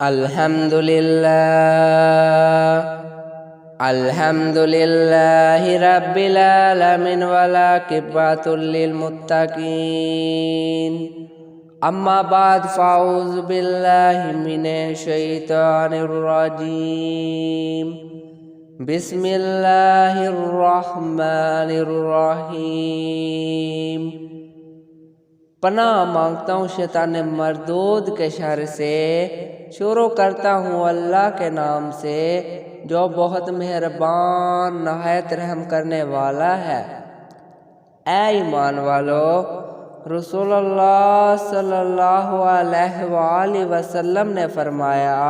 अल्हम्दुलिल्लाहि रब्बिल आलमीन वलाकिब्बतुल लिलमुत्तकीन अम्मा बाद फ़ाऊज़ु बिल्लाहि मिनश शैतानिर रजीम बिस्मिल्लाहिर रहमानिर रहीम। पनाह मांगता हूँ शैतान मरदूद के शर से। शुरू करता हूँ अल्लाह के नाम से जो बहुत मेहरबान नहायत रहम करने वाला है। ऐ ईमान वालो, रसूलुल्लाह सल्लल्लाहु अलैहि वसल्लम ने फरमाया,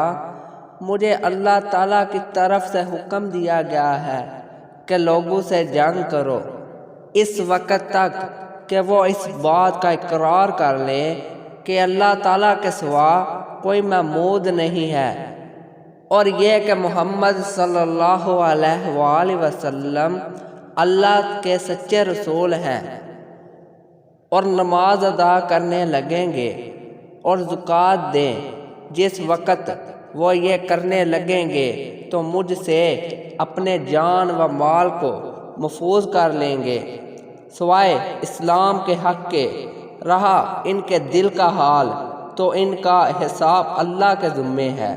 मुझे अल्लाह ताला की तरफ से हुक्म दिया गया है कि लोगों से जंग करो इस वक़्त तक कि वो इस बात का इकरार कर ले कि अल्लाह ताला के सिवा कोई महमूद नहीं है और ये कि मोहम्मद सल्लल्लाहु अलैहि वसल्लम अल्लाह के सच्चे रसूल हैं, और नमाज अदा करने लगेंगे और ज़कात दें। जिस वक़्त वो ये करने लगेंगे तो मुझसे अपने जान व माल को महफूज कर लेंगे, सिवाय इस्लाम के हक़ के। रहा इनके दिल का हाल तो इनका हिसाब अल्लाह के ज़िम्मे है।